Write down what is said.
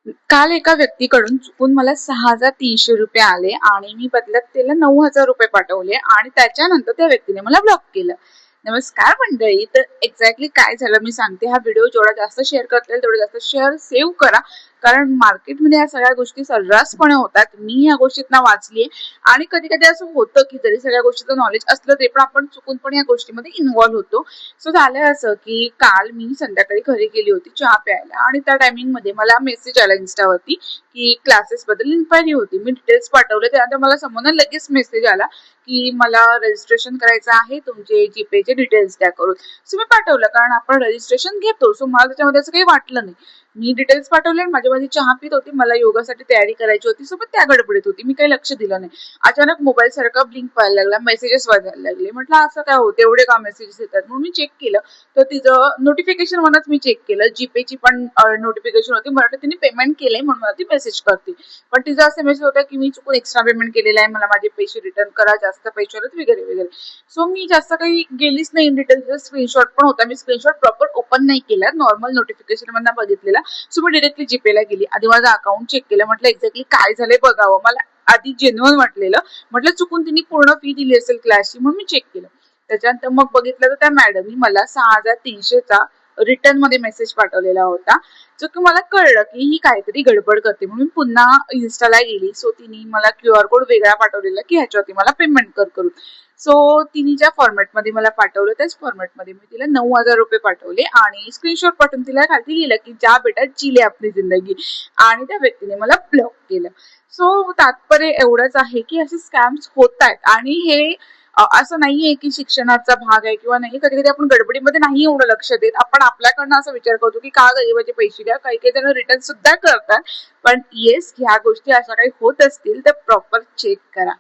काल एका व्यक्तीकडून चुकून मला 6,300 रुपये आले आणि मी बदल्यात त्याला 9,000 रुपये पाठवले आणि त्याच्यानंतर त्या व्यक्तीने मला ब्लॉक केलं. नमस्कार मंडळी, तर एक्झॅक्टली काय झालं मी सांगते. हा व्हिडिओ जेवढा जास्त शेअर करता येईल तेवढा जास्त शेअर सेव्ह करा, कारण मार्केटमध्ये या सगळ्या गोष्टी सर्रासपणे होतात. मी या गोष्टीतनं वाचलीये आणि कधी कधी असं होतं की जरी सगळ्या गोष्टीचं नॉलेज असलं तरी पण आपण चुकून पण या गोष्टीमध्ये इन्व्हॉल्व्ह होतो. सो झालंय असं की काल मी संध्याकाळी घरी गेली होती चहा प्यायला आणि त्या टायमिंग मध्ये मला मेसेज आला इन्स्टावरती की क्लासेस बद्दल इन्क्वायरी होती. मी डिटेल्स पाठवले, त्यानंतर मला समोर लगेच मेसेज आला की मला रजिस्ट्रेशन करायचं आहे, तुमचे जीपेचे डिटेल्स द्या करून. सो मी पाठवलं, कारण आपण रजिस्ट्रेशन घेतो. सो मला त्याच्यामध्ये असं काही वाटलं नाही. मी डिटेल्स पाठवले आणि माझी माझी चहा पित होती. मला योगासाठी तयारी करायची होती, सो मी त्या गडबडीत होती. मी काही लक्ष दिलं नाही. अचानक मोबाईल सारखा ब्लिंक व्हायला लागला, मेसेजेस वाजायला लागले. म्हटलं असं काय होतं, एवढे का मेसेजेस येतात? म्हणून मी चेक केलं तर तिचं नोटिफिकेशन वरच मी चेक केलं. जीपेची पण नोटिफिकेशन होती. मला वाटलं तिने पेमेंट केलंय म्हणून मला ती मेसेज करते. पण तिचा असं मेसेज होता की मी चुकून एक्स्ट्रा पेमेंट केलेला आहे, मला माझे पैसे रिटर्न करा, जास्त पैसे आलेत वगैरे वगैरे. सो मी जास्त काही गेलीच नाही इन डिटेल. स्क्रीनशॉट पण होता, मी स्क्रीनशॉट प्रॉपर ओपन नाही केला, नॉर्मल नोटिफिकेशन मधनं बघितलेला. सो मी डिरेक्टली जीपेला गेली. आधी माझं अकाउंट चेक केलं, म्हटलं एक्झॅक्टली काय झालंय बघावं. मला आधी जेन्युअन वाटलेलं, म्हटलं चुकून तिने पूर्ण फी दिली असेल क्लासची, म्हणून मी चेक केलं. त्याच्यानंतर मग बघितलं तर त्या मॅडमनी मला 6,300चा रिटर्न मध्ये मेसेज पाठवलेला होता. जो की मला कळलं की ही काहीतरी गडबड करते, म्हणून पुन्हा इन्स्टाला गेली. सो तिने मला QR कोड वेगळा पाठवलेला की ह्याच्यावरती मला पेमेंट कर करून. सो तिने ज्या फॉर्मॅटमध्ये मला पाठवलं त्याच फॉर्मॅटमध्ये मी तिला 9,000 रुपये पाठवले आणि स्क्रीनशॉट पाठवून तिला खाली लिहिलं की जा बेटा जिले आपली जिंदगी, आणि त्या व्यक्तीने मला ब्लॉक केलं. सो तात्पर्य एवढंच आहे की असे स्कॅम्स होत आहेत आणि हे असं नाहीये की शिक्षणाचा भाग आहे किंवा नाही. कधी कधी आपण गडबडीमध्ये नाही एवढं लक्ष देत, आपण आपल्याकडनं असा विचार करतो की का गरीबाचे पैसे द्या. काही काही जण रिटर्न सुद्धा करतात. पण येस, ह्या गोष्टी अशा काही होत असतील तर प्रॉपर चेक करा.